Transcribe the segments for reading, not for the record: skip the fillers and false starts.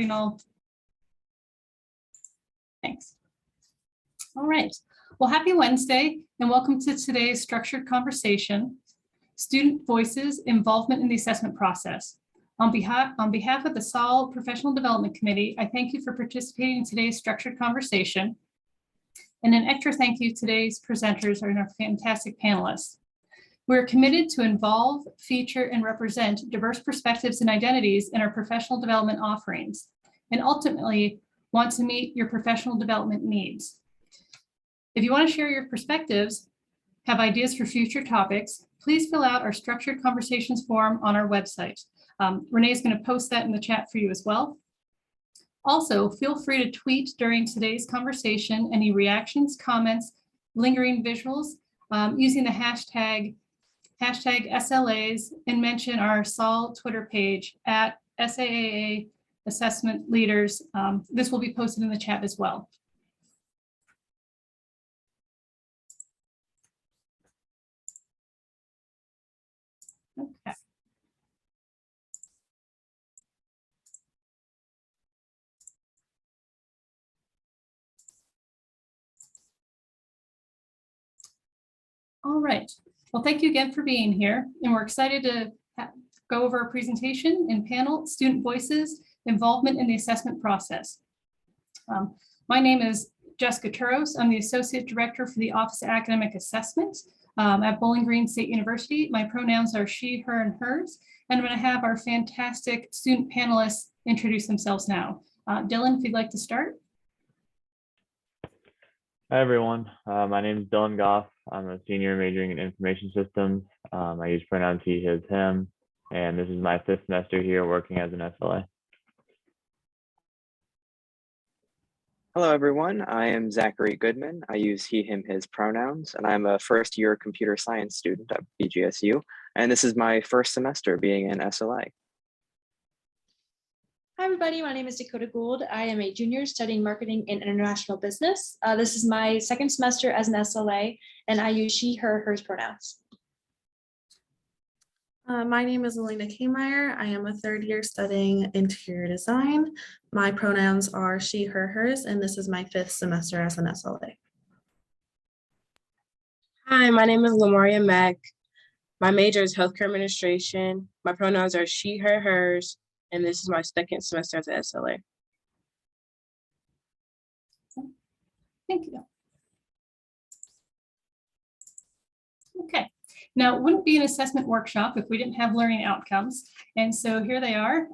All. Thanks. All right. Well, happy Wednesday and welcome to today's structured conversation, Student Voices, Involvement in the Assessment Process. On behalf of the SAL Professional Development Committee, I thank you for participating in today's structured conversation. And an extra thank you to today's presenters and our fantastic panelists. We're committed to involve, feature, and represent diverse perspectives and identities in our professional development offerings, and ultimately want to meet your professional development needs. If you want to share your perspectives, have ideas for future topics, please fill out our structured conversations form on our website. Renee is going to post that in the chat for you as well. Also, feel free to tweet during today's conversation any reactions, comments, lingering visuals using the hashtag SLAs and mention our SAL Twitter page at SAAA Assessment Leaders. This will be posted in the chat as well. Okay. All right. Well, thank you again for being here. And we're excited to go over our presentation and panel, Student Voices, Involvement in the Assessment Process. My name is Jessica Turos. I'm the Associate Director for the Office of Academic Assessment at Bowling Green State University. My pronouns are she, her, and hers. And I'm going to have our fantastic student panelists introduce themselves now. Dylan, if you'd like to start. Hi, everyone. My name is Dylan Goff. I'm a senior majoring in information systems. I use pronouns he, his, him, and this is my 5th semester here working as an SLA. Hello, everyone. I am Zachary Goodman. I use he, him, his pronouns, and I'm a first-year computer science student at BGSU, and this is my 1st semester being an SLA. Hi, everybody. My name is Dakota Gould. I am a junior studying marketing and international business. This is my 2nd semester as an SLA, and I use she, her, hers pronouns. My name is Eleena Kammeyer. I am a 3rd year studying interior design. My pronouns are she, her, hers, and this is my 5th semester as an SLA. Hi, my name is LaMareia Mack. My major is healthcare administration. My pronouns are she, her, hers, and this is my 2nd semester as an SLA. Thank you. Okay. Now, it wouldn't be an assessment workshop if we didn't have learning outcomes. And so here they are.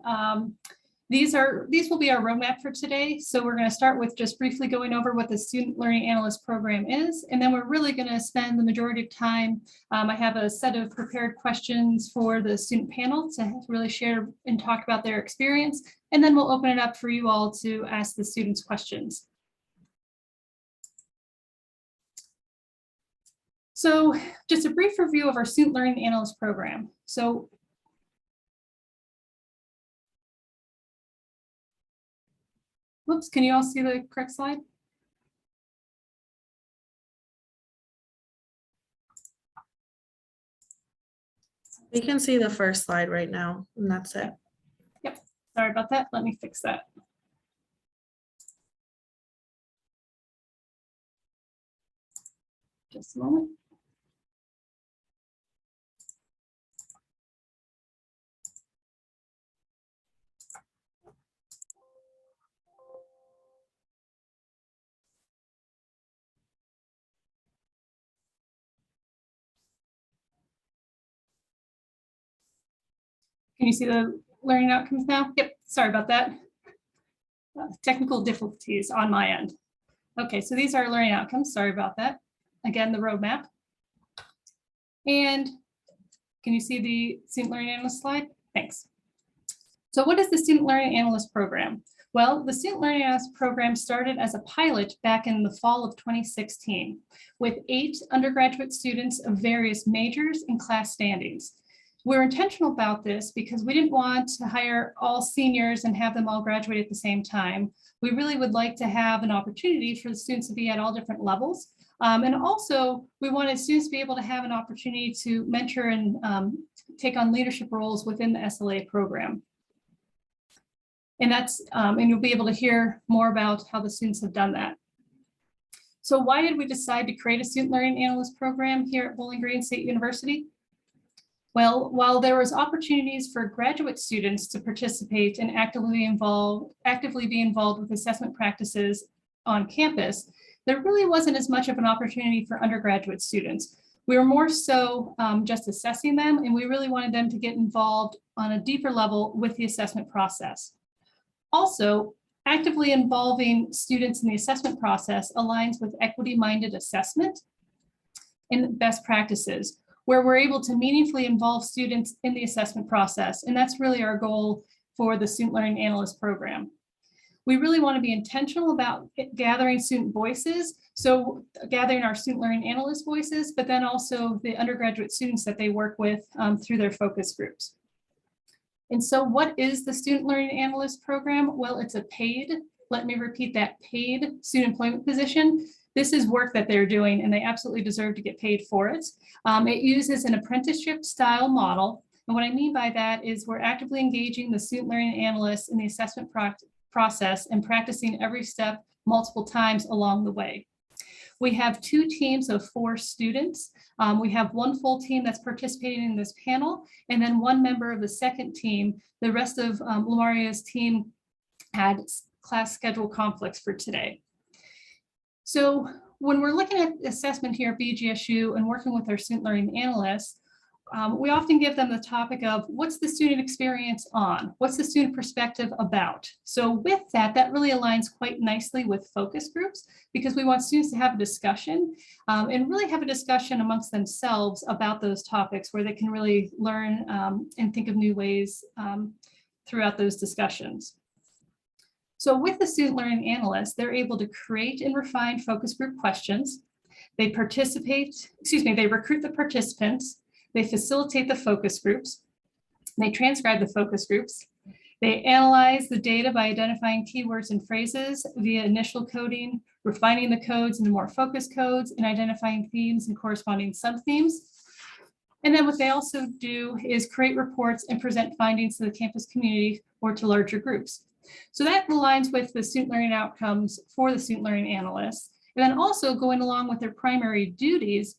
These will be our roadmap for today. So we're going to start with just briefly going over what the Student Learning Analyst program is. And then we're really going to spend the majority of time. I have a set of prepared questions for the student panel to really share and talk about their experience. And then we'll open it up for you all to ask the students questions. So just a brief review of our Student Learning Analyst program. So whoops, can you all see the correct slide? We can see the first slide right now, and that's it. Yep, sorry about that. Let me fix that. Just a moment. Can you see the learning outcomes now? Yep, sorry about that. Technical difficulties on my end. Okay, so these are learning outcomes. Sorry about that. Again, the roadmap. And can you see the Student Learning Analyst slide? Thanks. So what is the Student Learning Analyst program? Well, the Student Learning Analyst program started as a pilot back in the fall of 2016 with 8 undergraduate students of various majors and class standings. We're intentional about this because we didn't want to hire all seniors and have them all graduate at the same time. We really would like to have an opportunity for the students to be at all different levels. And also, we wanted students to be able to have an opportunity to mentor and take on leadership roles within the SLA program. And you'll be able to hear more about how the students have done that. So why did we decide to create a student learning analyst program here at Bowling Green State University? Well, while there was opportunities for graduate students to participate and actively be involved with assessment practices on campus, there really wasn't as much of an opportunity for undergraduate students. We were more so just assessing them, and we really wanted them to get involved on a deeper level with the assessment process. Also, actively involving students in the assessment process aligns with equity-minded assessment and best practices, where we're able to meaningfully involve students in the assessment process. And that's really our goal for the Student Learning Analyst program. We really want to be intentional about gathering student voices. So gathering our student learning analyst voices, but then also the undergraduate students that they work with through their focus groups. And so what is the Student Learning Analyst program? Well, it's a paid, let me repeat that, paid student employment position. This is work that they're doing and they absolutely deserve to get paid for it. It uses an apprenticeship style model. And what I mean by that is we're actively engaging the student learning analysts in the assessment process and practicing every step multiple times along the way. We have 2 teams of 4 students. We have 1 full team that's participating in this panel, and then 1 member of the second team. The rest of LaMareia's team had class schedule conflicts for today. So when we're looking at assessment here at BGSU and working with our student learning analysts, we often give them the topic of what's the student experience on? What's the student perspective about? So with that, that really aligns quite nicely with focus groups because we want students to have a discussion and really have a discussion amongst themselves about those topics where they can really learn and think of new ways throughout those discussions. So with the student learning analyst, they're able to create and refine focus group questions. They recruit the participants. They facilitate the focus groups. They transcribe the focus groups. They analyze the data by identifying keywords and phrases via initial coding, refining the codes into more focused codes, and identifying themes and corresponding sub-themes. And then what they also do is create reports and present findings to the campus community or to larger groups. So that aligns with the student learning outcomes for the student learning analysts. And then also going along with their primary duties,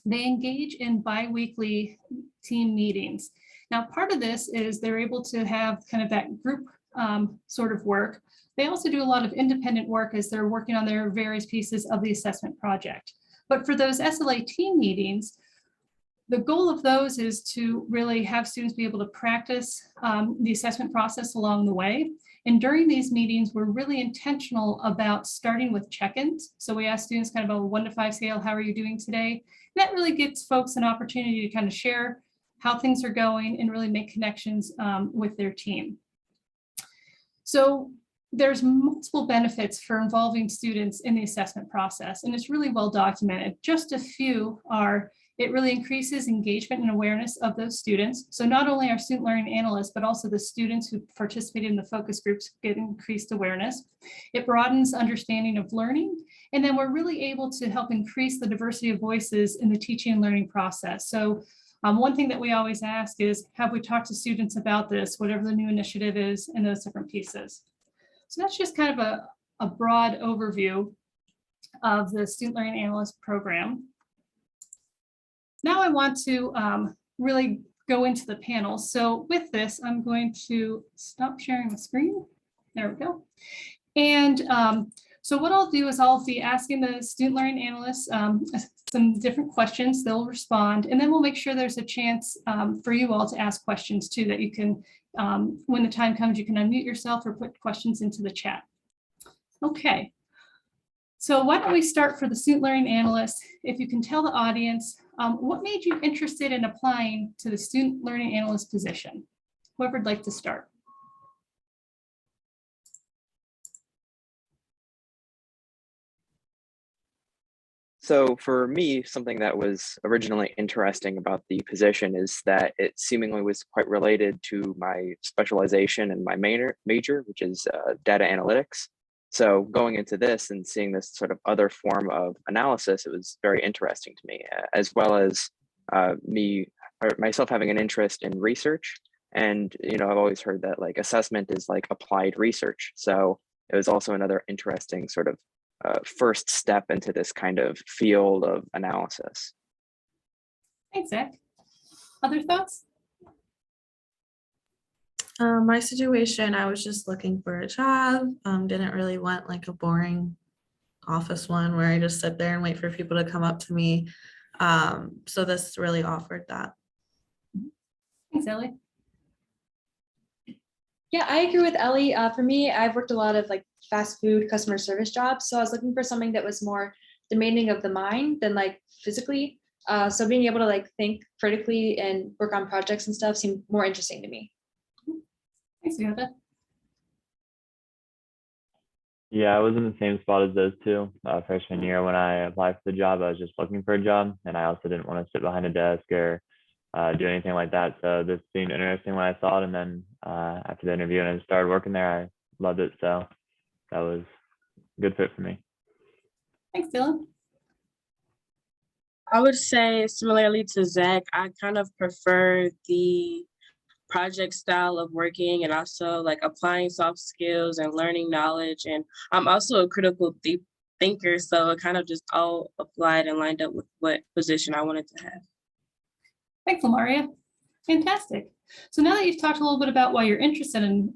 they engage in bi-weekly team meetings. Now, part of this is they're able to have kind of that group sort of work. They also do a lot of independent work as they're working on their various pieces of the assessment project. But for those SLA team meetings, the goal of those is to really have students be able to practice the assessment process along the way. And during these meetings, we're really intentional about starting with check-ins. So we ask students kind of a 1 to 5 scale, how are you doing today? And that really gives folks an opportunity to kind of share how things are going and really make connections with their team. So there's multiple benefits for involving students in the assessment process, and it's really well documented. Just a few are, it really increases engagement and awareness of those students. So not only our student learning analysts, but also the students who participate in the focus groups get increased awareness. It broadens understanding of learning. And then we're really able to help increase the diversity of voices in the teaching and learning process. So one thing that we always ask is, have we talked to students about this, whatever the new initiative is, and those different pieces. So that's just kind of a broad overview of the student learning analyst program. Now I want to really go into the panel. So with this, I'm going to stop sharing the screen. There we go. And so what I'll do is I'll be asking the student learning analysts some different questions. They'll respond, and then we'll make sure there's a chance for you all to ask questions too, that you can, when the time comes, you can unmute yourself or put questions into the chat. Okay. So why don't we start for the student learning analyst, if you can tell the audience, what made you interested in applying to the student learning analyst position? Whoever would like to start. So for me, something that was originally interesting about the position is that it seemingly was quite related to my specialization and my major, which is data analytics. So going into this and seeing this sort of other form of analysis, it was very interesting to me, as well as myself having an interest in research And, I've always heard that like assessment is like applied research. So it was also another interesting sort of first step into this kind of field of analysis. Thanks, Zach. Other thoughts? My situation, I was just looking for a job. Didn't really want like a boring office one where I just sit there and wait for people to come up to me. So this really offered that. Thanks, Ellie. Yeah, I agree with Ellie. For me, I've worked a lot of like fast food customer service jobs. So I was looking for something that was more demanding of the mind than like physically. So being able to like think critically and work on projects and stuff seemed more interesting to me. Thanks, Dakota. Yeah, I was in the same spot as those two. Freshman year when I applied for the job, I was just looking for a job, and I also didn't want to sit behind a desk or do anything like that. So this seemed interesting when I saw it, and then after the interview and I started working there, I loved it. So that was a good fit for me. Thanks, Dylan. I would say similarly to Zach, I kind of prefer the project style of working and also like applying soft skills and learning knowledge. And I'm also a critical thinker, so it kind of just all applied and lined up with what position I wanted to have. Thanks, LaMareia. Fantastic. So now that you've talked a little bit about why you're interested in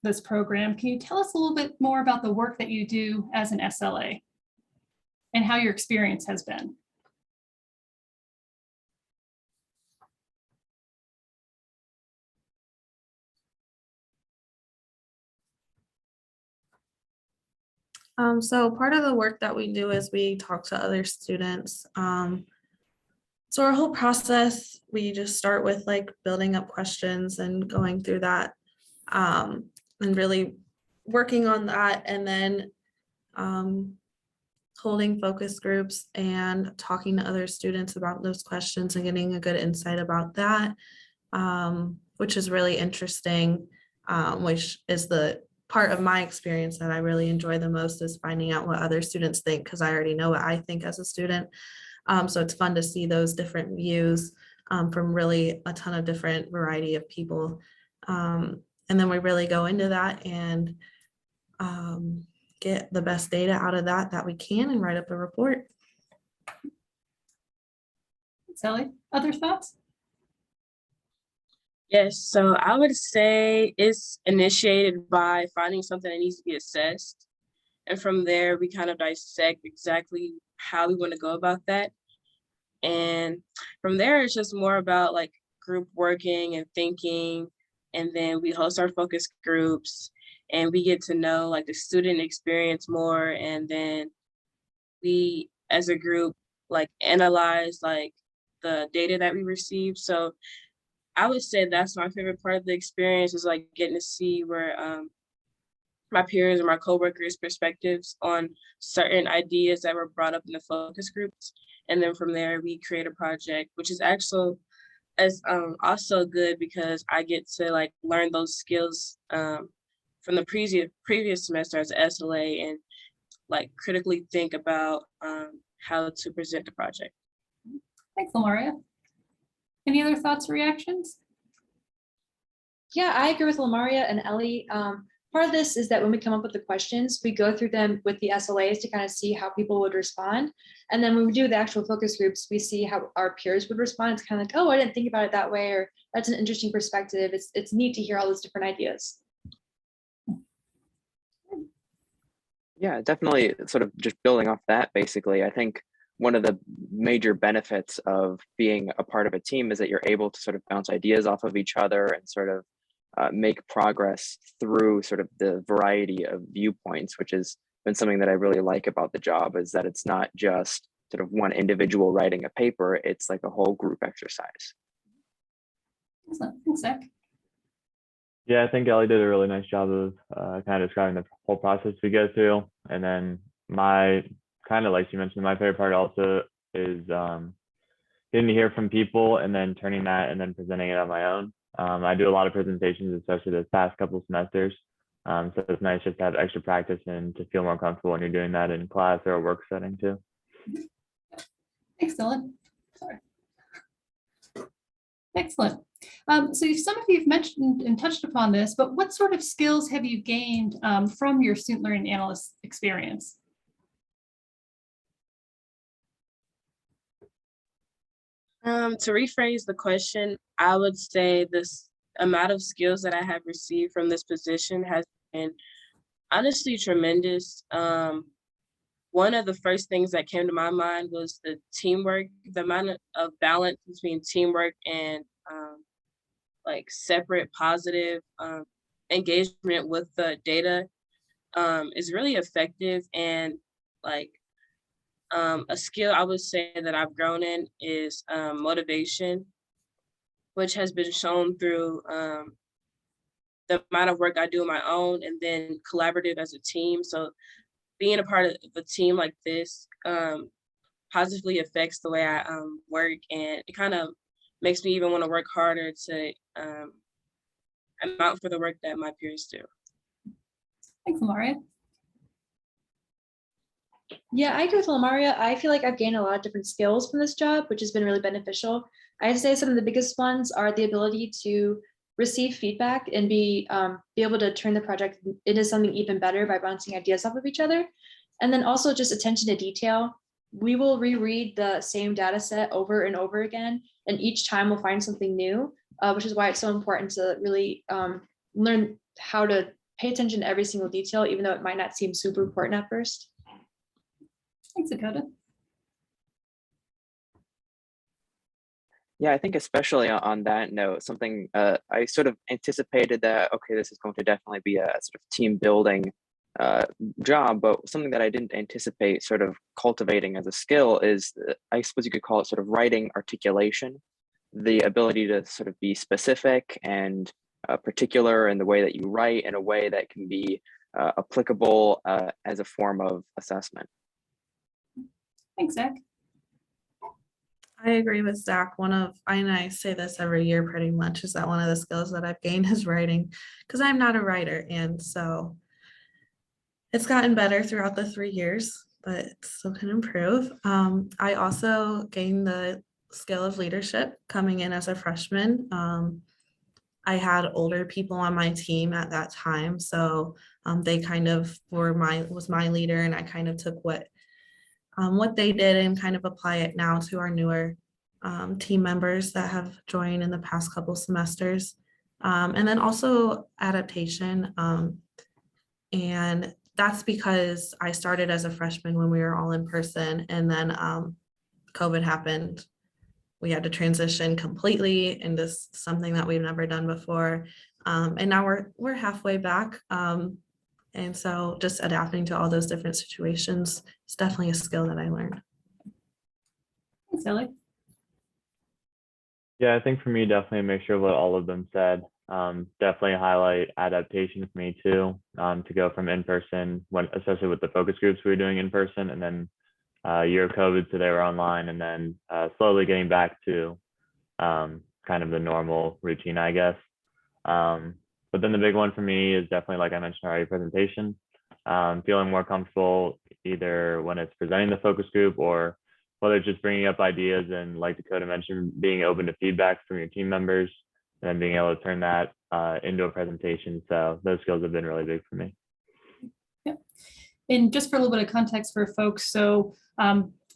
this program, can you tell us a little bit more about the work that you do as an SLA and how your experience has been? So part of the work that we do is we talk to other students. So our whole process, we just start with like building up questions and going through that and really working on that, and then holding focus groups and talking to other students about those questions and getting a good insight about that, which is really interesting, which is the part of my experience that I really enjoy the most, is finding out what other students think, because I already know what I think as a student. So it's fun to see those different views from really a ton of different variety of people. And then we really go into that and get the best data out of that we can and write up a report. Sally, other thoughts? Yes, so I would say it's initiated by finding something that needs to be assessed. And from there, we kind of dissect exactly how we want to go about that. And from there, it's just more about like group working and thinking. And then we host our focus groups and we get to know like the student experience more. And then we, as a group, like analyze like the data that we receive. So I would say that's my favorite part of the experience, is like getting to see where my peers and my coworkers' perspectives on certain ideas that were brought up in the focus groups. And then from there, we create a project, which is actually also good because I get to like learn those skills from the previous semester as an SLA, and like critically think about how to present the project. Thanks, LaMareia. Any other thoughts or reactions? Yeah, I agree with LaMareia and Ellie. Part of this is that when we come up with the questions, we go through them with the SLAs to kind of see how people would respond. And then when we do the actual focus groups, we see how our peers would respond. It's kind of like, oh, I didn't think about it that way, or that's an interesting perspective. It's neat to hear all those different ideas. Yeah, definitely sort of just building off that, basically, I think one of the major benefits of being a part of a team is that you're able to sort of bounce ideas off of each other and sort of make progress through sort of the variety of viewpoints, which has been something that I really like about the job, is that it's not just sort of one individual writing a paper, it's like a whole group exercise. Excellent. Thanks, Zach. Yeah, I think Ellie did a really nice job of kind of describing the whole process we go through. And then my, kind of like you mentioned, my favorite part also is getting to hear from people and then turning that and then presenting it on my own. I do a lot of presentations, especially this past couple semesters. So it's nice just to have extra practice and to feel more comfortable when you're doing that in class or a work setting too. Thanks, Dylan. Sorry. Excellent. So some of you have mentioned and touched upon this, but what sort of skills have you gained from your student learning analyst experience? To rephrase the question, I would say this amount of skills that I have received from this position has been honestly tremendous. One of the first things that came to my mind was the teamwork, the amount of balance between teamwork and like separate positive engagement with the data is really effective. And like a skill I would say that I've grown in is motivation, which has been shown through the amount of work I do on my own and then collaborative as a team. So being a part of a team like this positively affects the way I work, and it kind of makes me even want to work harder to amount for the work that my peers do. Thanks, LaMareia. Yeah, I agree with LaMareia. I feel like I've gained a lot of different skills from this job, which has been really beneficial. I'd say some of the biggest ones are the ability to receive feedback and be able to turn the project into something even better by bouncing ideas off of each other. And then also just attention to detail. We will reread the same data set over and over again, and each time we'll find something new, which is why it's so important to really learn how to pay attention to every single detail, even though it might not seem super important at first. Thanks, Dakota. Yeah, I think especially on that note, something I sort of anticipated that, okay, this is going to definitely be a sort of team building job, but something that I didn't anticipate sort of cultivating as a skill is, I suppose you could call it sort of writing articulation, the ability to sort of be specific and particular in the way that you write in a way that can be applicable as a form of assessment. Thanks, Zach. I agree with Zach. And I say this every year pretty much, is that one of the skills that I've gained is writing, because I'm not a writer. And so it's gotten better throughout the 3 years, but it still can improve. I also gained the skill of leadership coming in as a freshman. I had older people on my team at that time. So they kind of was my leader, and I kind of took what they did and kind of apply it now to our newer team members that have joined in the past couple semesters. And then also adaptation. And that's because I started as a freshman when we were all in person, and then COVID happened. We had to transition completely into something that we've never done before. And now we're halfway back. And so just adapting to all those different situations is definitely a skill that I learned. Thanks, Ellie. Yeah, I think for me, definitely a mixture of what all of them said. Definitely highlight adaptation for me too, to go from in-person, especially with the focus groups we were doing in person, and then year of COVID, so they were online, and then slowly getting back to kind of the normal routine, I guess. But then the big one for me is definitely, like I mentioned already, presentation. Feeling more comfortable either when it's presenting the focus group, or whether it's just bringing up ideas and, like Dakota mentioned, being open to feedback from your team members, and then being able to turn that into a presentation. So those skills have been really big for me. Yeah. And just for a little bit of context for folks, so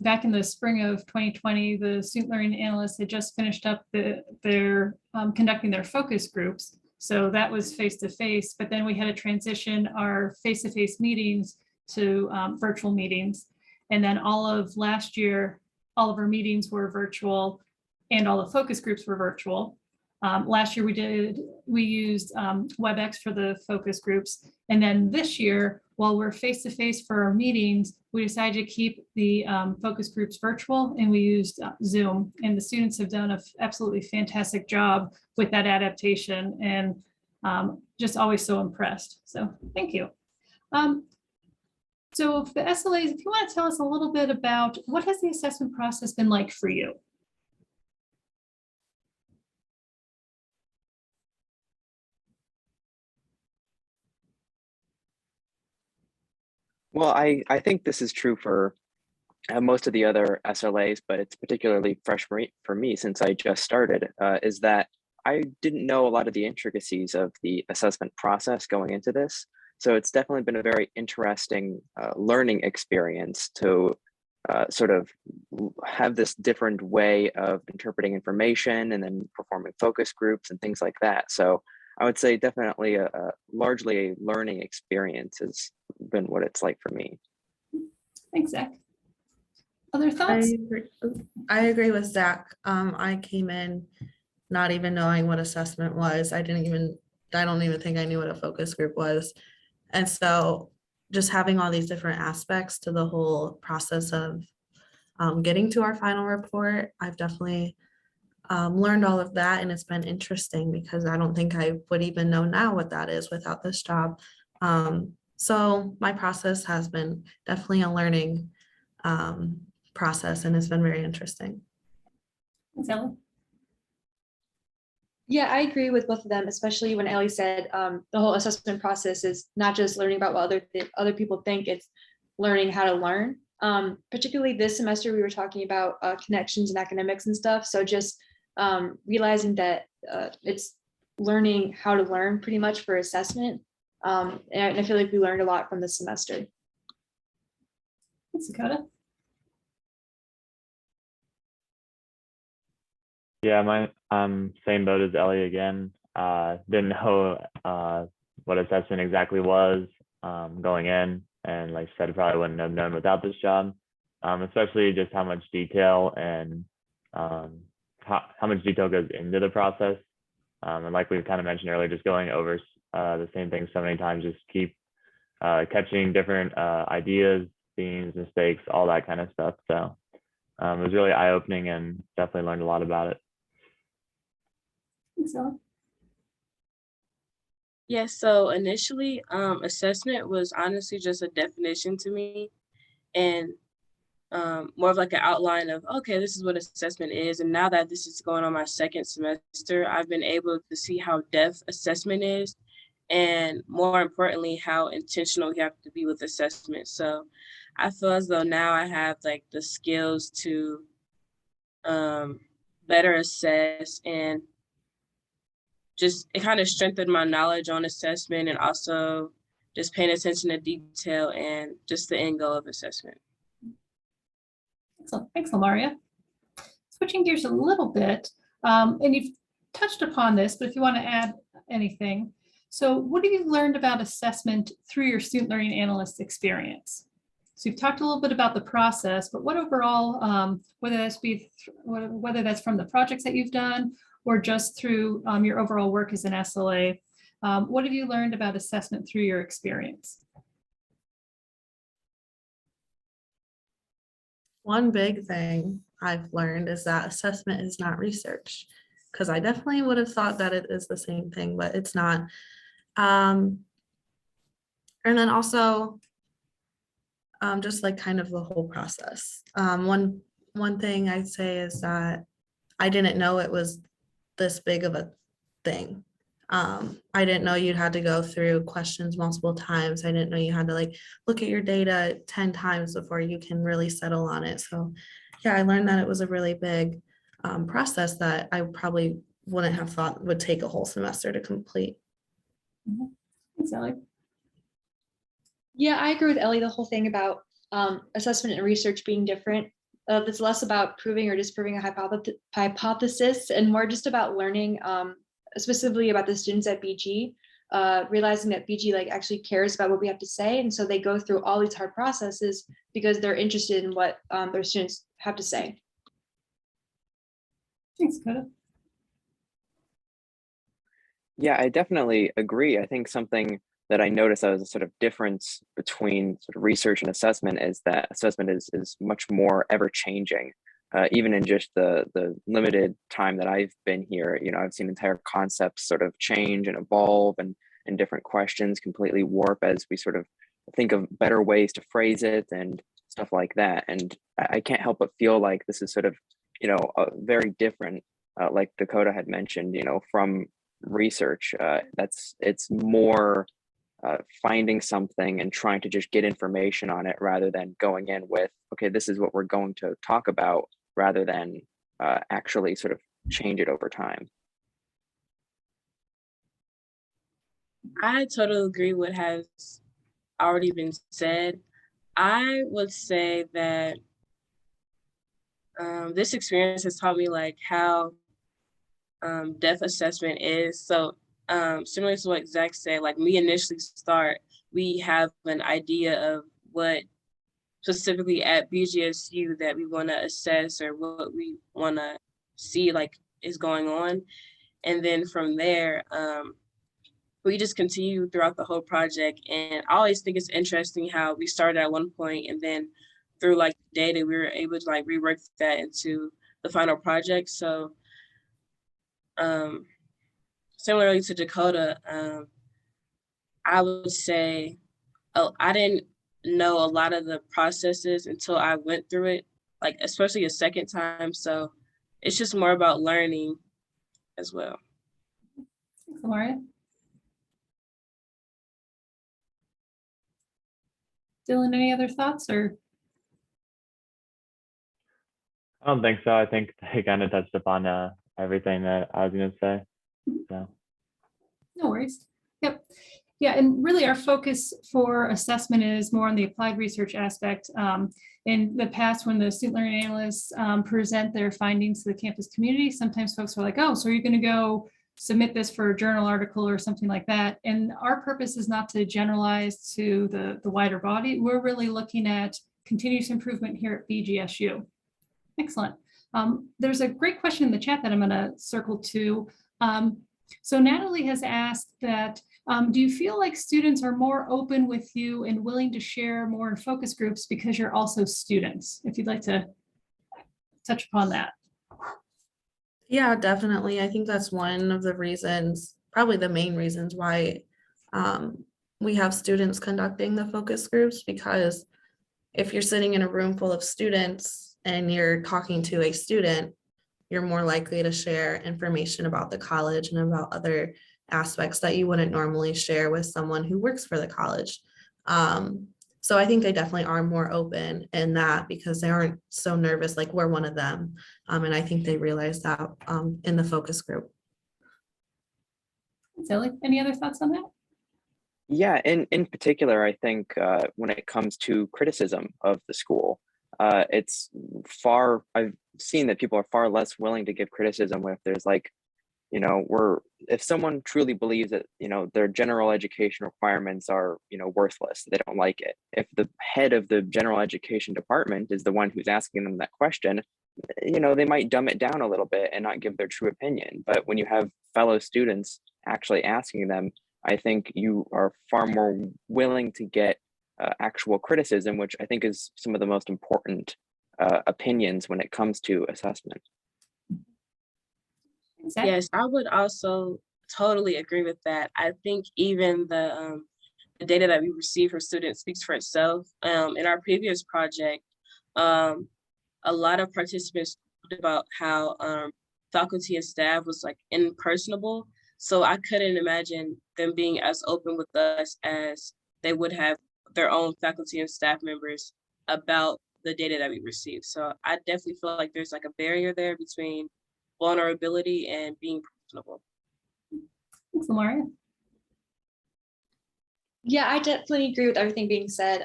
back in the spring of 2020, the student learning analysts had just finished up their conducting their focus groups. So that was face-to-face, but then we had to transition our face-to-face meetings to virtual meetings. And then all of last year, all of our meetings were virtual and all the focus groups were virtual. Last year we used WebEx for the focus groups. And then this year, while we're face-to-face for our meetings, we decided to keep the focus groups virtual, and we used Zoom. And the students have done an absolutely fantastic job with that adaptation, and just always so impressed. So thank you. So for the SLAs, if you want to tell us a little bit about what has the assessment process been like for you? Well, I think this is true for most of the other SLAs, but it's particularly fresh for me since I just started, is that I didn't know a lot of the intricacies of the assessment process going into this. So it's definitely been a very interesting learning experience to sort of have this different way of interpreting information and then performing focus groups and things like that. So I would say definitely a largely a learning experience has been what it's like for me. Thanks, Zach. Other I thoughts? agree. I agree with Zach. I came in not even knowing what assessment was. I don't even think I knew what a focus group was. And so just having all these different aspects to the whole process of getting to our final report, I've definitely learned all of that, and it's been interesting because I don't think I would even know now what that is without this job. So my process has been definitely a learning process, and it's been very interesting. Thanks, Ellie. Yeah, I agree with both of them, especially when Ellie said the whole assessment process is not just learning about what other people think, it's learning how to learn. Particularly this semester, we were talking about connections and academics and stuff. So just realizing that it's learning how to learn pretty much for assessment. And I feel like we learned a lot from this semester. Thanks, Dakota. Yeah, same boat as Ellie again. Didn't know what assessment exactly was going in, and like I said, probably wouldn't have known without this job. Especially just how much detail and how much detail goes into the process. And like we kind of mentioned earlier, just going over the same thing so many times, just keep catching different ideas, themes, mistakes, all that kind of stuff. So it was really eye-opening and definitely learned a lot about it. Thanks, Ellie. Yes, so initially, assessment was honestly just a definition to me, and more of like an outline of, okay, this is what assessment is. And now that this is going on my second semester, I've been able to see how depth assessment is, and more importantly, how intentional you have to be with assessment. So I feel as though now I have like the skills to better assess, and just it kind of strengthened my knowledge on assessment, and also just paying attention to detail and just the end goal of assessment. Excellent. Thanks, LaMareia. Switching gears a little bit, and you've touched upon this, but if you want to add anything. So what have you learned about assessment through your student learning analyst experience? So you've talked a little bit about the process, but what overall, whether that's from the projects that you've done or just through your overall work as an SLA, what have you learned about assessment through your experience? One big thing I've learned is that assessment is not research, because I definitely would have thought that it is the same thing, but it's not. And then also, just like kind of the whole process. One thing I'd say is that I didn't know it was this big of a thing. I didn't know you'd had to go through questions multiple times. I didn't know you had to like look at your data 10 times before you can really settle on it. So yeah, I learned that it was a really big process that I probably wouldn't have thought would take a whole semester to complete. Thanks, Ellie. Yeah, I agree with Ellie, the whole thing about assessment and research being different. It's less about proving or disproving a hypothesis and more just about learning specifically about the students at BG, realizing that BG like actually cares about what we have to say. And so they go through all these hard processes because they're interested in what their students have to say. Thanks, Dakota. Yeah, I definitely agree. I think something that I noticed as a sort of difference between sort of research and assessment is that assessment is much more ever changing. Even in just the limited time that I've been here, you know, I've seen entire concepts sort of change and evolve, and different questions completely warp as we sort of think of better ways to phrase it and stuff like that. And I can't help but feel like this is sort of, you know, very different, like Dakota had mentioned, you know, from research. It's more finding something and trying to just get information on it rather than going in with, okay, this is what we're going to talk about, rather than actually sort of change it over time. I totally agree with what has already been said. I would say that this experience has taught me like how depth assessment is. So similar to what Zach said, like we initially start, we have an idea of what specifically at BGSU that we want to assess or what we want to see like is going on. And then from there, we just continue throughout the whole project. And I always think it's interesting how we started at one point and then through like data, we were able to like rework that into the final project. So similarly to Dakota, I would say I didn't know a lot of the processes until I went through it, like especially a second time. So it's just more about learning as well. Thanks, LaMareia. Dylan, any other thoughts or? I don't think so. I think they kind of touched upon everything that I was going to say. So. No worries. Yep. Yeah, and really our focus for assessment is more on the applied research aspect. In the past, when the student learning analysts present their findings to the campus community, sometimes folks are like, oh, so you're going to go submit this for a journal article or something like that. And our purpose is not to generalize to the wider body. We're really looking at continuous improvement here at BGSU. Excellent. There's a great question in the chat that I'm going to circle to. So Natalie has asked that, do you feel like students are more open with you and willing to share more in focus groups because you're also students? If you'd like to touch upon that. Yeah, definitely. I think that's one of the reasons, probably the main reasons why we have students conducting the focus groups, because if you're sitting in a room full of students and you're talking to a student, you're more likely to share information about the college and about other aspects that you wouldn't normally share with someone who works for the college. So I think they definitely are more open in that because they aren't so nervous, like we're one of them. And I think they realize that in the focus group. Zoe, any other thoughts on that? Yeah, in particular, I think when it comes to criticism of the school, I've seen that people are far less willing to give criticism if there's like, if someone truly believes that, their general education requirements are, worthless, they don't like it. If the head of the general education department is the one who's asking them that question, they might dumb it down a little bit and not give their true opinion. But when you have fellow students actually asking them, I think you are far more willing to get actual criticism, which I think is some of the most important opinions when it comes to assessment. Zach? Yes, I would also totally agree with that. I think even the data that we receive from students speaks for itself. In our previous project, a lot of participants talked about how faculty and staff was like impersonable. So I couldn't imagine them being as open with us as they would have their own faculty and staff members about the data that we receive. So I definitely feel like there's like a barrier there between vulnerability and being personable. Thanks, LaMareia. Yeah, I definitely agree with everything being said.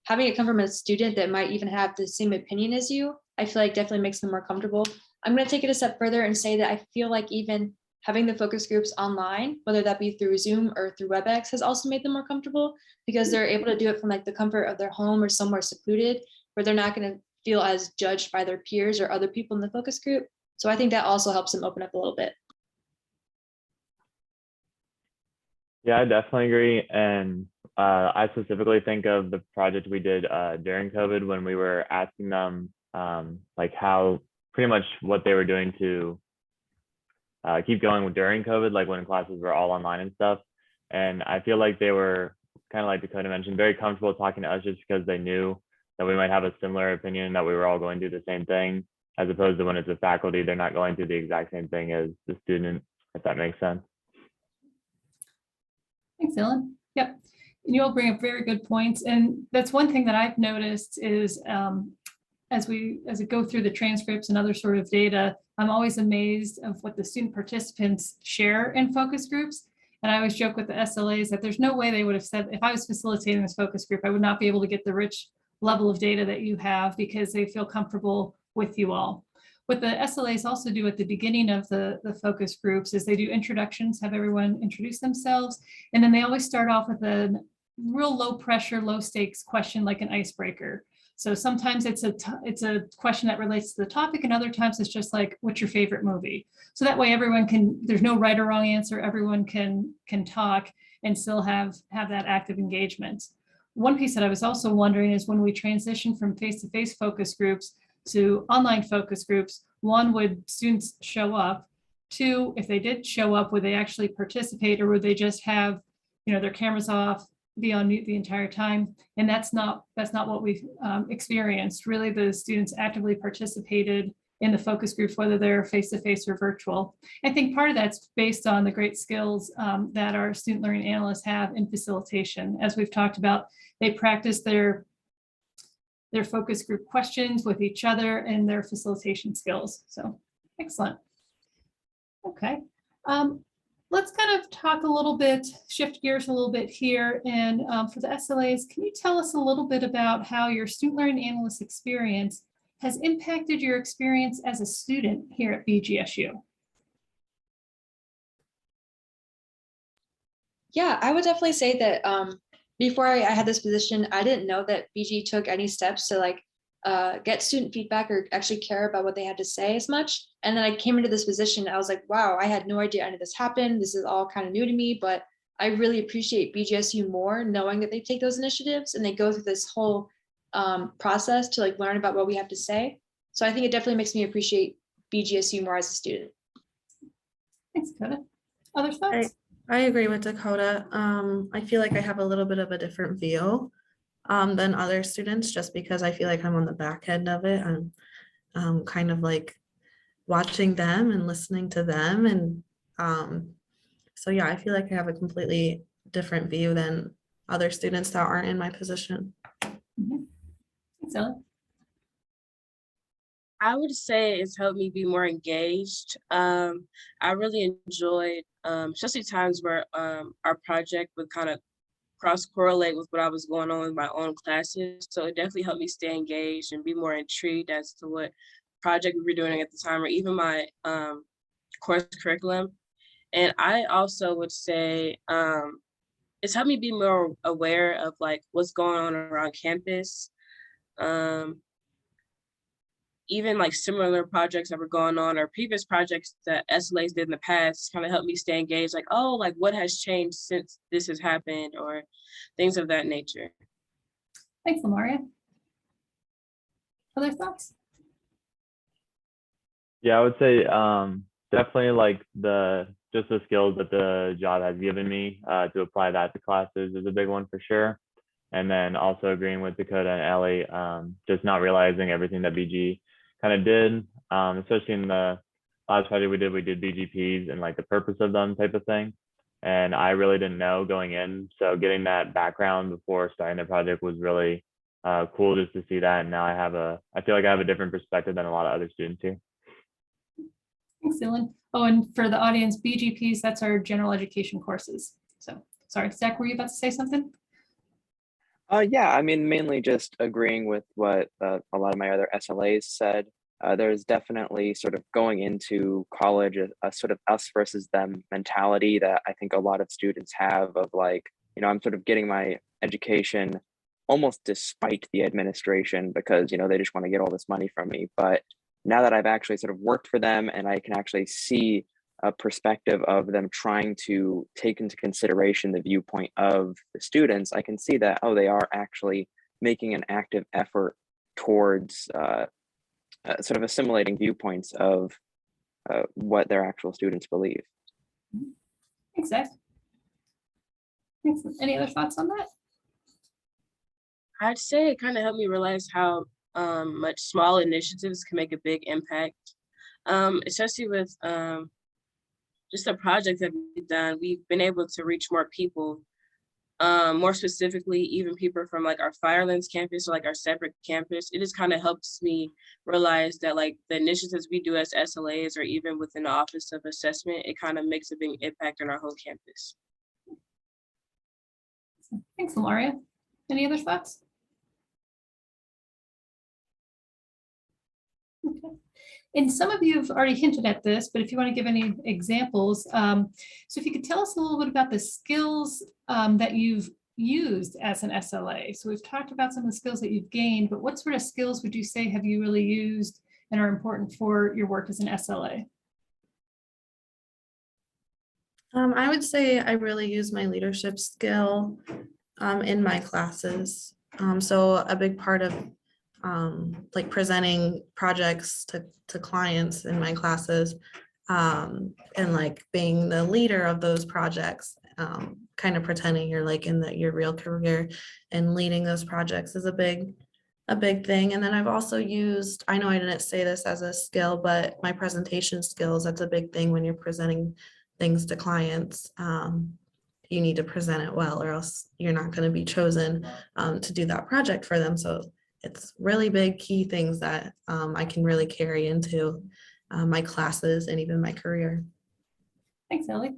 Having it come from a student that might even have the same opinion as you, I feel like definitely makes them more comfortable. I'm going to take it a step further and say that I feel like even having the focus groups online, whether that be through Zoom or through WebEx, has also made them more comfortable because they're able to do it from like the comfort of their home or somewhere secluded where they're not going to feel as judged by their peers or other people in the focus group. So I think that also helps them open up a little bit. Yeah, I definitely agree. And I specifically think of the project we did during COVID when we were asking them like how pretty much what they were doing to keep going during COVID, like when classes were all online and stuff. And I feel like they were kind of like Dakota mentioned, very comfortable talking to us just because they knew that we might have a similar opinion, that we were all going through the same thing, as opposed to when it's a faculty, they're not going through the exact same thing as the student, if that makes sense. Thanks, Dylan. Yep. And you all bring up very good points. And that's one thing that I've noticed is as we go through the transcripts and other sort of data, I'm always amazed of what the student participants share in focus groups. And I always joke with the SLAs that there's no way they would have said, if I was facilitating this focus group, I would not be able to get the rich level of data that you have because they feel comfortable with you all. What the SLAs also do at the beginning of the focus groups is they do introductions, have everyone introduce themselves. And then they always start off with a real low pressure, low stakes question like an icebreaker. So sometimes it's a question that relates to the topic, and other times it's just like, what's your favorite movie? So that way everyone can, there's no right or wrong answer. Everyone can talk and still have that active engagement. One piece that I was also wondering is when we transition from face-to-face focus groups to online focus groups, one, would students show up? Two, if they did show up, would they actually participate, or would they just have, their cameras off, be on mute the entire time? And that's not what we've experienced. Really, the students actively participated in the focus groups, whether they're face-to-face or virtual. I think part of that's based on the great skills that our student learning analysts have in facilitation. As we've talked about, they practice their focus group questions with each other and their facilitation skills. So excellent. Okay. Let's kind of talk a little bit, shift gears a little bit here. And for the SLAs, can you tell us a little bit about how your student learning analyst experience has impacted your experience as a student here at BGSU? Yeah, I would definitely say that before I had this position, I didn't know that BG took any steps to get student feedback or actually care about what they had to say as much. And then I came into this position, I was like, wow, I had no idea any of this happened. This is all kind of new to me, but I really appreciate BGSU more, knowing that they take those initiatives and they go through this whole process to learn about what we have to say. So I think it definitely makes me appreciate BGSU more as a student. Thanks, Dakota. Other thoughts? I agree with Dakota. I feel like I have a little bit of a different view than other students, just because I feel like I'm on the back end of it. I'm kind of watching them and listening to them. And so, yeah, I feel like I have a completely different view than other students that aren't in my position. Mm-hmm. Thanks, Ellen. I would say it's helped me be more engaged. I really enjoyed, especially times where our project would kind of cross-correlate with what I was going on in my own classes. So it definitely helped me stay engaged and be more intrigued as to what project we were doing at the time, or even my course curriculum. And I also would say it's helped me be more aware of what's going on around campus. Even similar projects that were going on or previous projects that SLAs did in the past kind of helped me stay engaged, what has changed since this has happened, or things of that nature. Thanks, LaMareia. Other thoughts? Yeah, I would say definitely just the skills that the job has given me to apply that to classes is a big one for sure. And then also agreeing with Dakota and Ellie, just not realizing everything that BG kind of did, especially in the last project we did BGPs and the purpose of them type of thing. And I really didn't know going in. So getting that background before starting the project was really cool just to see that. And now I feel like I have a different perspective than a lot of other students here. Thanks, Dylan. Oh, and for the audience, BGPs, that's our general education courses. So sorry, Zach, were you about to say something? Yeah, I mean, mainly just agreeing with what a lot of my other SLAs said. There's definitely sort of going into college a sort of us versus them mentality that I think a lot of students have of I'm sort of getting my education almost despite the administration because, they just want to get all this money from me. But now that I've actually sort of worked for them and I can actually see a perspective of them trying to take into consideration the viewpoint of the students, I can see that, they are actually making an active effort towards sort of assimilating viewpoints of what their actual students believe. Thanks, Zach. Thanks. Any other thoughts on that? I'd say it kind of helped me realize how much small initiatives can make a big impact, especially with just the project that we've done. We've been able to reach more people More specifically, even people from like our Firelands campus or like our separate campus, it just kind of helps me realize that like the initiatives we do as SLAs or even within the Office of Assessment, it kind of makes a big impact on our whole campus. Thanks, LaMareia. Any other thoughts? Okay. And some of you have already hinted at this, but if you want to give any examples, so if you could tell us a little bit about the skills that you've used as an SLA. So we've talked about some of the skills that you've gained, but what sort of skills would you say have you really used and are important for your work as an SLA? I would say I really use my leadership skill in my classes. So a big part of like presenting projects to clients in my classes and like being the leader of those projects, kind of pretending you're like in your real career and leading those projects is a big thing. And then I've also used, I know I didn't say this as a skill, but my presentation skills, that's a big thing when you're presenting things to clients. You need to present it well or else you're not going to be chosen to do that project for them. So it's really big key things that I can really carry into my classes and even my career. Thanks, Ellie.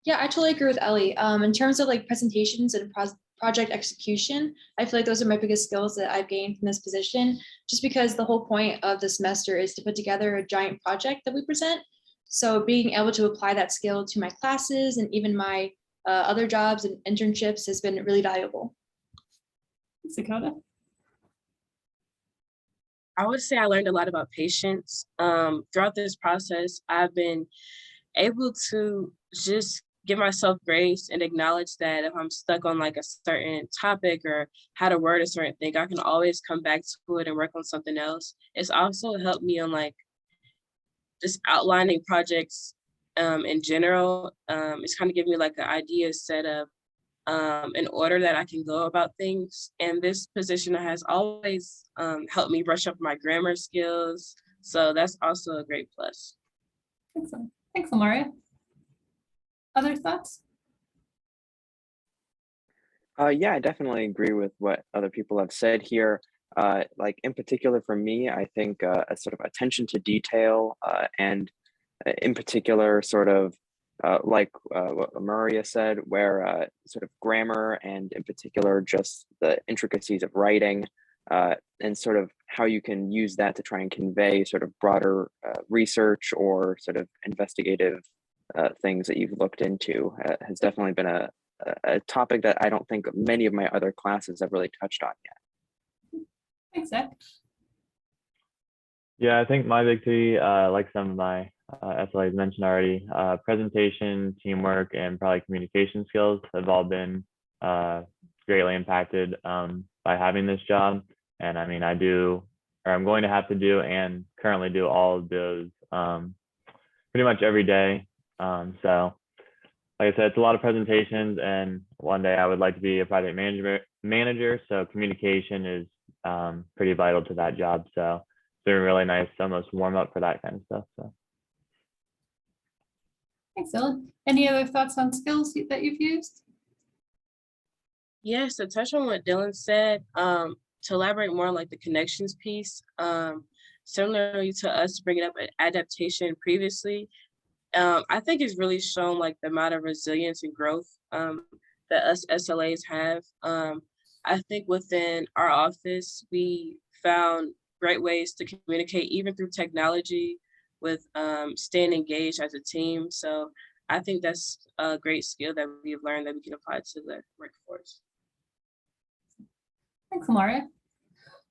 Yeah, I totally agree with Ellie. In terms of like presentations and project execution, I feel like those are my biggest skills that I've gained from this position, just because the whole point of the semester is to put together a giant project that we present. So being able to apply that skill to my classes and even my other jobs and internships has been really valuable. Thanks, Dakota. I would say I learned a lot about patience. Throughout this process, I've been able to just give myself grace and acknowledge that if I'm stuck on like a certain topic or how to word a certain thing, I can always come back to it and work on something else. It's also helped me on like just outlining projects in general. It's kind of given me like an idea set of an order that I can go about things. And this position has always helped me brush up my grammar skills. So that's also a great plus. Excellent. Thanks, LaMareia. Other thoughts? Yeah, I definitely agree with what other people have said here. Like in particular for me, I think a sort of attention to detail and in particular sort of like what LaMareia said, where sort of grammar and in particular just the intricacies of writing and sort of how you can use that to try and convey sort of broader research or sort of investigative things that you've looked into has definitely been a topic that I don't think many of my other classes have really touched on yet. Thanks, Zach. Yeah, I think my big three, like some of my SLAs mentioned already, presentation, teamwork, and probably communication skills have all been greatly impacted by having this job. And I mean, I do, or I'm going to have to do and currently do all of those pretty much every day. So like I said, it's a lot of presentations, and one day I would like to be a project manager. So communication is pretty vital to that job. So it's been really nice to almost warm up for that kind of stuff. So Thanks, Dylan. Any other thoughts on skills that you've used? Yes, to touch on what Dylan said, to elaborate more on like the connections piece, similarly to us bringing up an adaptation previously, I think it's really shown like the amount of resilience and growth that us SLAs have. I think within our office, we found great ways to communicate even through technology with staying engaged as a team. So I think that's a great skill that we've learned that we can apply to the workforce. Thanks, LaMareia.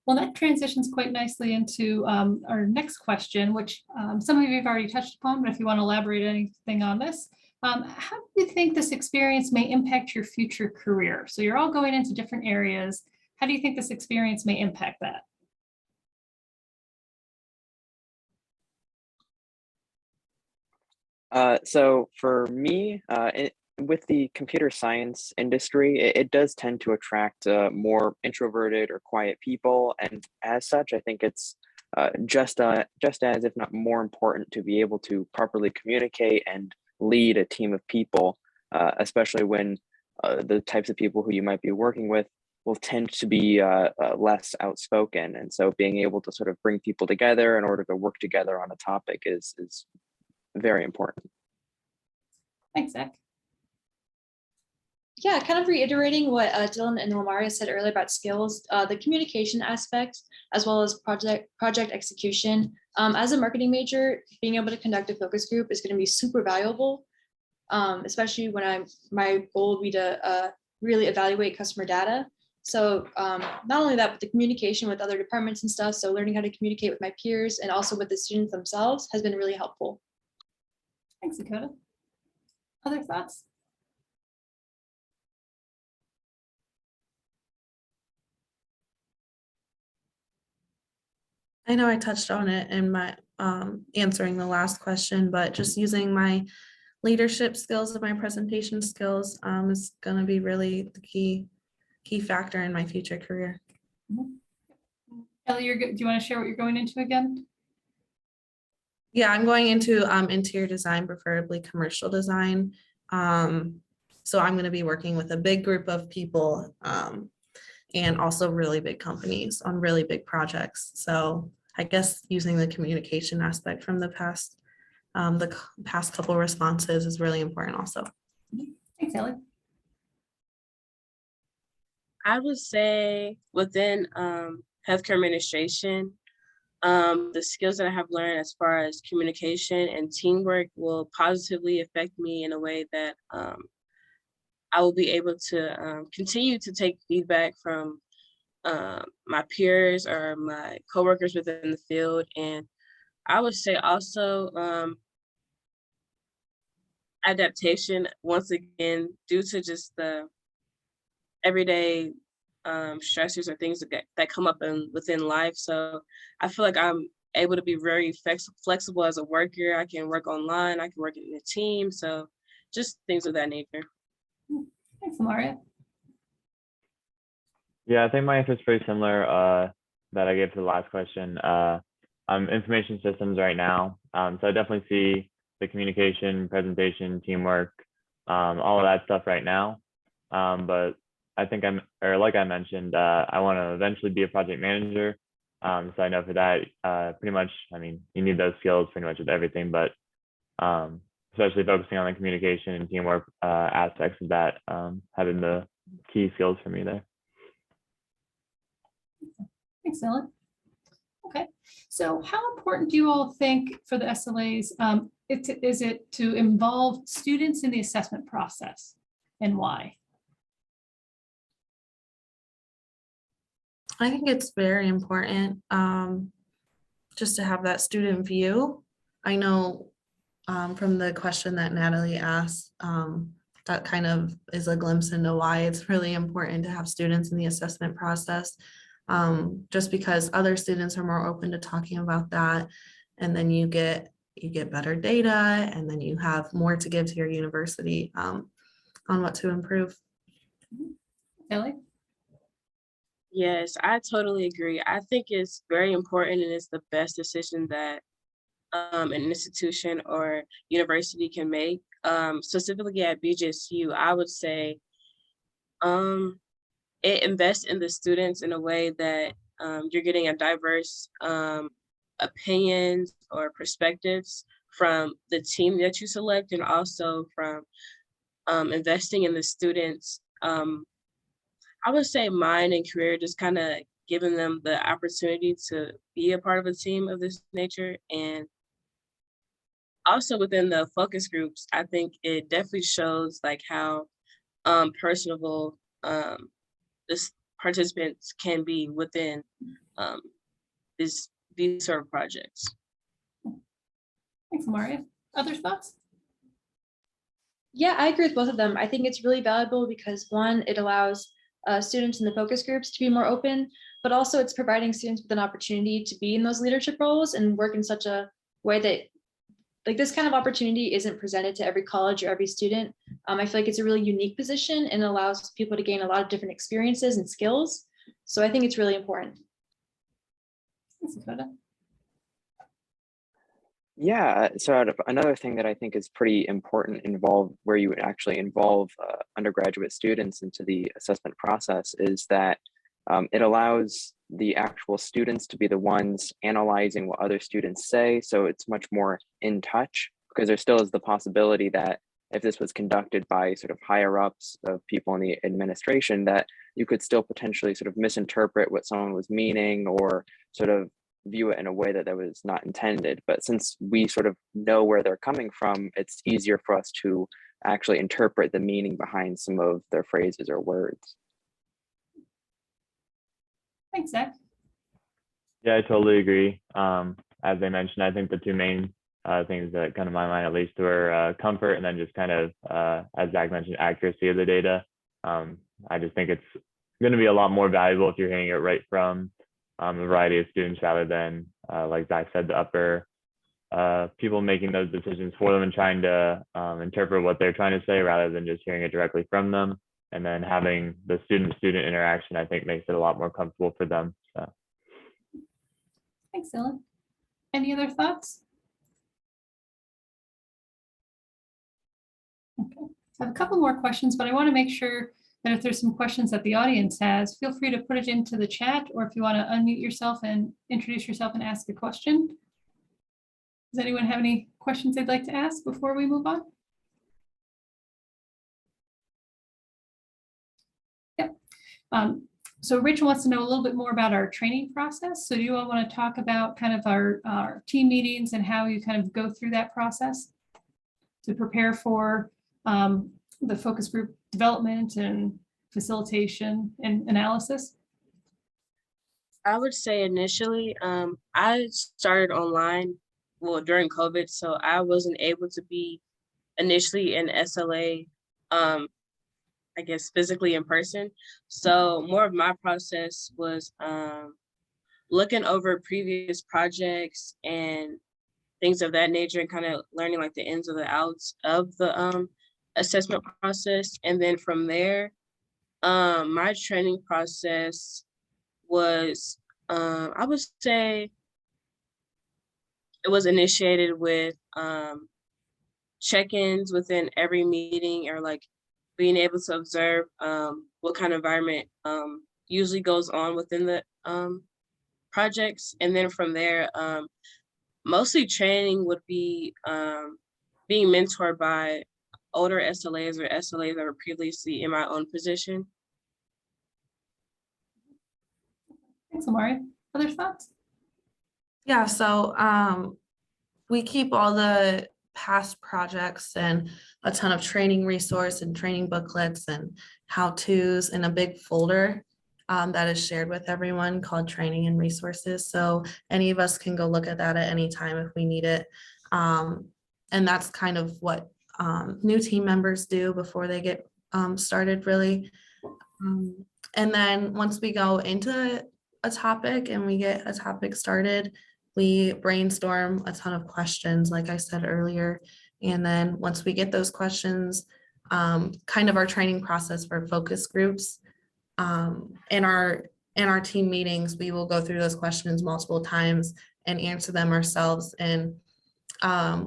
Well, that transitions quite nicely into our next question, which some of you have already touched upon, but if you want to elaborate anything on this, how do you think this experience may impact your future career? So you're all going into different areas. How do you think this experience may impact that? So for me, with the computer science industry, it does tend to attract more introverted or quiet people, and as such, I think it's just as, if not more important, to be able to properly communicate and lead a team of people. especially when the types of people who you might be working with will tend to be less outspoken. And so being able to sort of bring people together in order to work together on a topic is very important. Thanks, Zach. Yeah, kind of reiterating what Dylan and LaMareia said earlier about skills, the communication aspect, as well as project execution. As a marketing major, being able to conduct a focus group is going to be super valuable, especially when my goal would be to really evaluate customer data. So not only that, but the communication with other departments and stuff. So learning how to communicate with my peers and also with the students themselves has been really helpful. Thanks, Dakota. Other thoughts? I know I touched on it in my answering the last question, but just using my leadership skills and my presentation skills is going to be really the key factor in my future career. Ellie, do you want to share what you're going into again? Yeah, I'm going into interior design, preferably commercial design. So I'm going to be working with a big group of people and also really big companies on really big projects. So I guess using the communication aspect from the past couple responses is really important also. Thanks, Ellie. I would say within healthcare administration, the skills that I have learned as far as communication and teamwork will positively affect me in a way that I will be able to continue to take feedback from my peers or my coworkers within the field. And I would say also adaptation, once again, due to just the everyday stressors or things that come up within life. So I feel like I'm able to be very flexible as a worker. I can work online, I can work in a team. So just things of that nature. Thanks, LaMareia. Yeah, I think my answer is pretty similar that I gave to the last question. I'm information systems right now. So I definitely see the communication, presentation, teamwork, all of that stuff right now. But I think like I mentioned, I want to eventually be a project manager. So I know for that, pretty much, I mean, you need those skills pretty much with everything, but especially focusing on the communication and teamwork aspects of that have been the key skills for me there. Thanks, Ellen. Okay, so how important do you all think for the SLAs is it to involve students in the assessment process, and why? I think it's very important just to have that student view. I know from the question that Natalie asked, that kind of is a glimpse into why it's really important to have students in the assessment process, just because other students are more open to talking about that, and then you get better data, and then you have more to give to your university on what to improve. Ellie? Yes, I totally agree. I think it's very important and it's the best decision that an institution or university can make. Specifically at BGSU, I would say it invests in the students in a way that you're getting a diverse opinions or perspectives from the team that you select, and also from investing in the students. I would say mind and career, just kind of giving them the opportunity to be a part of a team of this nature. And also within the focus groups, I think it definitely shows like how personable this participants can be within these sort of projects. Thanks, Maria. Other thoughts? Yeah, I agree with both of them. I think it's really valuable because one, it allows students in the focus groups to be more open, but also it's providing students with an opportunity to be in those leadership roles and work in such a way that like this kind of opportunity isn't presented to every college or every student. I feel like it's a really unique position and allows people to gain a lot of different experiences and skills. So I think it's really important. Thanks, Dakota. Yeah, so another thing that I think is pretty important where you would actually involve undergraduate students into the assessment process is that it allows the actual students to be the ones analyzing what other students say. So it's much more in touch, because there still is the possibility that if this was conducted by sort of higher ups of people in the administration, that you could still potentially sort of misinterpret what someone was meaning, or sort of view it in a way that was not intended. But since we sort of know where they're coming from, it's easier for us to actually interpret the meaning behind some of their phrases or words. Thanks, Zach. Yeah, I totally agree. As I mentioned, I think the two main things that come to my mind at least were comfort, and then just kind of, as Zach mentioned, accuracy of the data. I just think it's going to be a lot more valuable if you're hearing it right from a variety of students, rather than, like Zach said, the upper people making those decisions for them and trying to interpret what they're trying to say, rather than just hearing it directly from them. And then having the student-student interaction, I think, makes it a lot more comfortable for them. So. Thanks, Dylan. Any other thoughts? Okay. I have a couple more questions, but I want to make sure that if there's some questions that the audience has, feel free to put it into the chat, or if you want to unmute yourself and introduce yourself and ask a question. Does anyone have any questions they'd like to ask before we move on? Yep. So Rachel wants to know a little bit more about our training process. So do you all want to talk about kind of our team meetings and how you kind of go through that process to prepare for the focus group development and facilitation and analysis? I would say initially, I started online, well, during COVID, so I wasn't able to be initially in SLA, I guess physically in person. So more of my process was looking over previous projects and things of that nature, and kind of learning like the ins and the outs of the assessment process. And then from there, my training process was, I would say it was initiated with check-ins within every meeting, or like being able to observe what kind of environment usually goes on within the projects. And then from there, mostly training would be being mentored by older SLAs or SLAs that were previously in my own position. Thanks, LaMareia. Other thoughts? Yeah, so we keep all the past projects and a ton of training resource and training booklets and how-tos in a big folder that is shared with everyone, called training and resources. So any of us can go look at that at any time if we need it. And that's kind of what new team members do before they get started, really. And then once we go into a topic and we get a topic started, we brainstorm a ton of questions, like I said earlier. And then once we get those questions, kind of our training process for focus groups, in our team meetings, we will go through those questions multiple times and answer them ourselves. And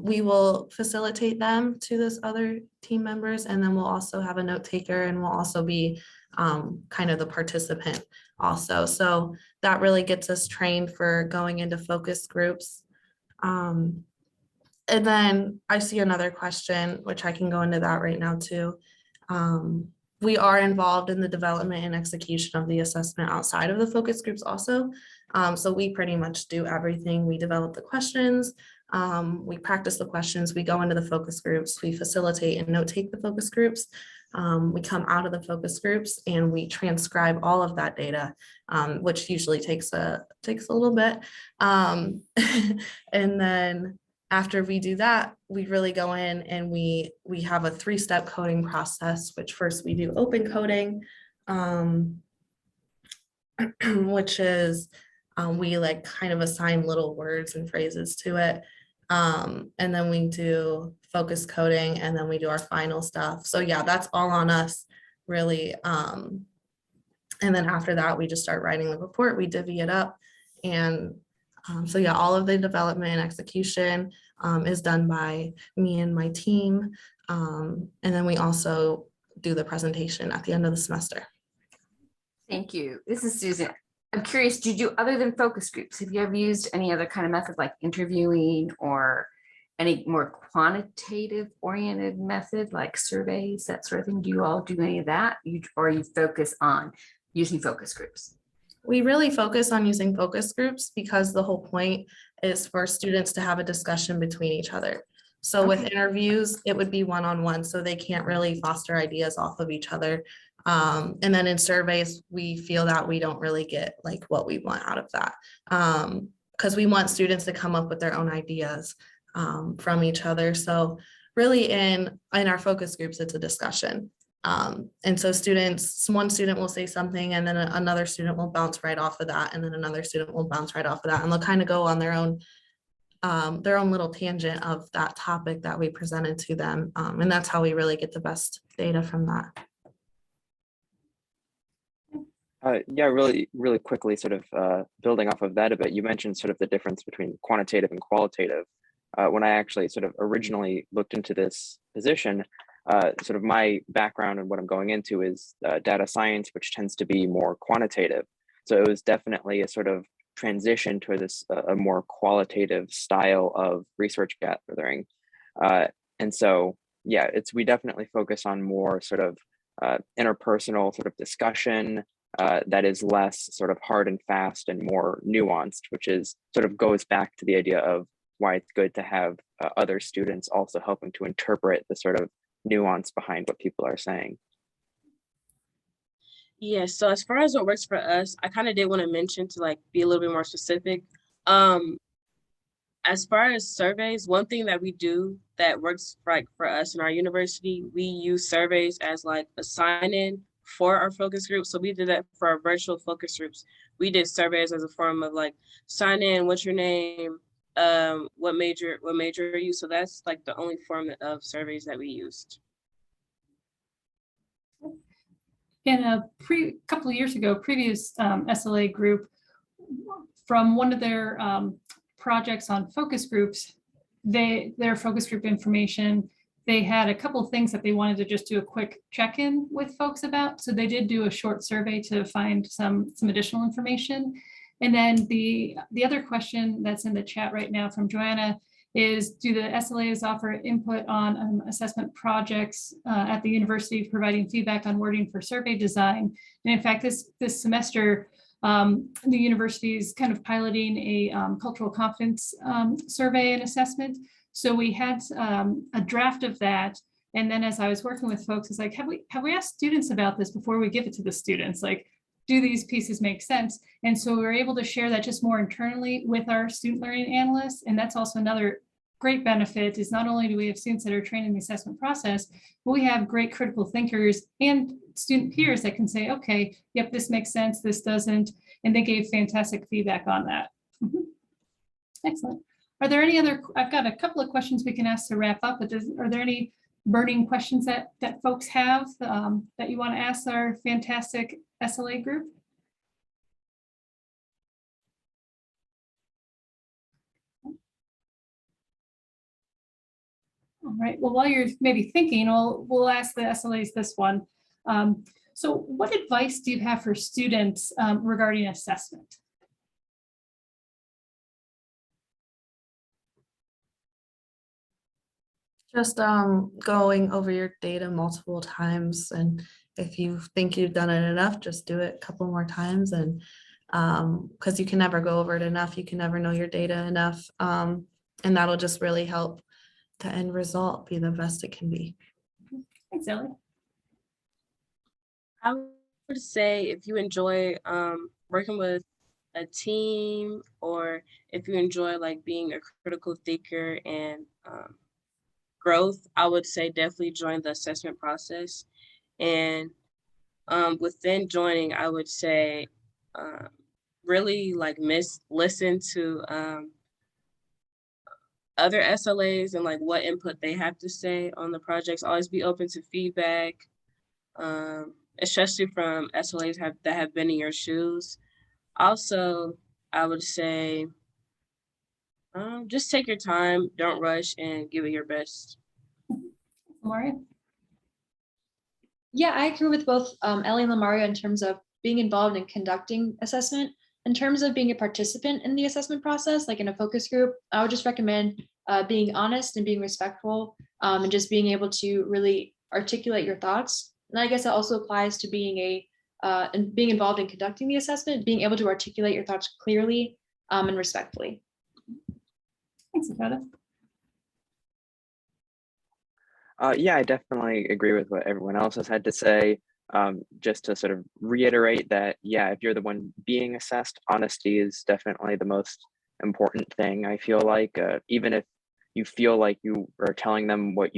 we will facilitate them to those other team members. And then we'll also have a note taker, and we'll also be kind of the participant also. So that really gets us trained for going into focus groups. And then I see another question, which I can go into that right now too. We are involved in the development and execution of the assessment outside of the focus groups also. So we pretty much do everything. We develop the questions, we practice the questions, we go into the focus groups, we facilitate and note take the focus groups. We come out of the focus groups and we transcribe all of that data, which usually takes a little bit. And then after we do that, we really go in and we have a 3-step coding process, which first we do open coding, which is we like kind of assign little words and phrases to it. And then we do focus coding, and then we do our final stuff. So yeah, that's all on us, really. And then after that, we just start writing the report, we divvy it up. And so yeah, all of the development and execution, is done by me and my team. And then we also do the presentation at the end of the semester. Thank you. This is Susan. I'm curious, did you, other than focus groups, have you ever used any other kind of method like interviewing or any more quantitative oriented method like surveys, that sort of thing? Do you all do any of that? Or you focus on using focus groups? We really focus on using focus groups because the whole point is for students to have a discussion between each other. So with interviews, it would be one-on-one, so they can't really foster ideas off of each other. And then in surveys, we feel that we don't really get like what we want out of that. Because we want students to come up with their own ideas from each other. So really in our focus groups, it's a discussion. And so one student will say something and then another student will bounce right off of that. And then another student will bounce right off of that. And they'll kind of go on their own little tangent of that topic that we presented to them. And that's how we really get the best data from that. Yeah, really quickly, sort of building off of that a bit, you mentioned sort of the difference between quantitative and qualitative. When I actually sort of originally looked into this position, sort of my background and what I'm going into is data science, which tends to be more quantitative. So it was definitely a sort of transition to this a more qualitative style of research gathering. And so, yeah, we definitely focus on more sort of interpersonal sort of discussion that is less sort of hard and fast and more nuanced, which is sort of goes back to the idea of why it's good to have other students also helping to interpret the sort of nuance behind what people are saying. Yeah, so as far as what works for us, I kind of did want to mention to like be a little bit more specific. As far as surveys, one thing that we do that works for us in our university, we use surveys as like a sign-in for our focus groups. So we did that for our virtual focus groups. We did surveys as a form of like sign in, what's your name, what major are you? So that's like the only form of surveys that we used. In a couple of years ago, previous SLA group, from one of their projects on focus groups, their focus group information, they had a couple of things that they wanted to just do a quick check-in with folks about. So they did do a short survey to find some additional information. And then the other question that's in the chat right now from Joanna is, do the SLAs offer input on assessment projects at the university, providing feedback on wording for survey design? And in fact, this semester, the university is kind of piloting a cultural competence survey and assessment. So we had a draft of that. And then as I was working with folks, it's like, have we asked students about this before we give it to the students? Like, do these pieces make sense? And so we were able to share that just more internally with our student learning analysts. And that's also another great benefit, is not only do we have students that are trained in the assessment process, but we have great critical thinkers and student peers that can say, okay, yep, this makes sense, this doesn't. And they gave fantastic feedback on that. Excellent. Are there any other, I've got a couple of questions we can ask to wrap up, but are there any burning questions that folks have that you want to ask our fantastic SLA group? All right, well, while you're maybe thinking, we'll ask the SLAs this one. So what advice do you have for students regarding assessment? Just going over your data multiple times, and if you think you've done it enough, just do it a couple more times. And because you can never go over it enough, you can never know your data enough, and that'll just really help the end result be the best it can be. Thanks, Ellie. I would say if you enjoy working with a team, or if you enjoy like being a critical thinker and growth, I would say definitely join the assessment process. And within joining, I would say really like listen to other SLAs and like what input they have to say on the projects. Always be open to feedback, especially from SLAs that have been in your shoes. Also, I would say Just take your time, don't rush, and give it your best. LaMareia? Yeah, I agree with both Ellie and LaMareia in terms of being involved in conducting assessment. In terms of being a participant in the assessment process, like in a focus group, I would just recommend being honest and being respectful, and just being able to really articulate your thoughts. And I guess that also applies to being and being involved in conducting the assessment, being able to articulate your thoughts clearly and respectfully. Thanks, Dakota. Yeah, I definitely agree with what everyone else has had to say. Just to sort of reiterate that, yeah, if you're the one being assessed, honesty is definitely the most important thing. I feel like even if you feel like you are telling them what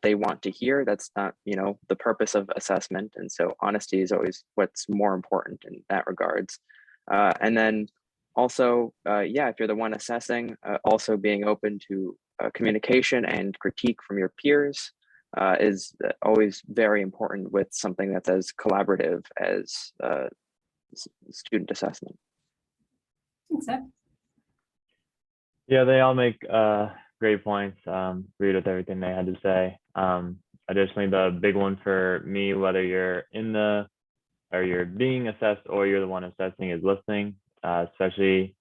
they want to hear, that's not, the purpose of assessment. And so honesty is always what's more important in that regards. And then also, yeah, if you're the one assessing, also being open to communication and critique from your peers is always very important with something that's as collaborative as student assessment. Thanks, Zach. Yeah, they all make great points. Agreed with everything they had to say. Additionally, the big one for me, whether you're you're being assessed or you're the one assessing, is listening, especially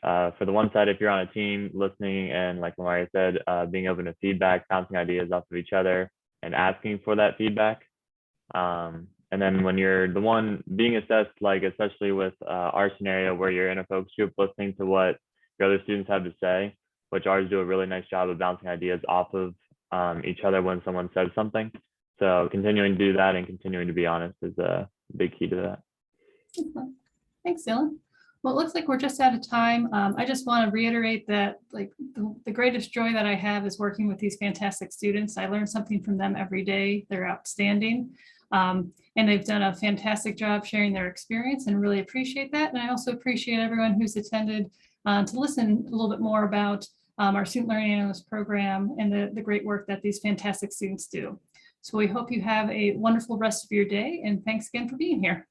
for the one side, if you're on a team, listening and, like LaMareia said, being open to feedback, bouncing ideas off of each other and asking for that feedback. And then when you're the one being assessed, like especially with our scenario where you're in a focus group, listening to what your other students have to say, which ours do a really nice job of bouncing ideas off of each other when someone says something. So continuing to do that and continuing to be honest is a big key to that. Thanks, Dylan. Well, it looks like we're just out of time. I just want to reiterate that the greatest joy that I have is working with these fantastic students. I learn something from them every day. They're outstanding. And they've done a fantastic job sharing their experience, and really appreciate that. And I also appreciate everyone who's attended to listen a little bit more about our Student Learning Analyst program and the great work that these fantastic students do. So we hope you have a wonderful rest of your day, and thanks again for being here.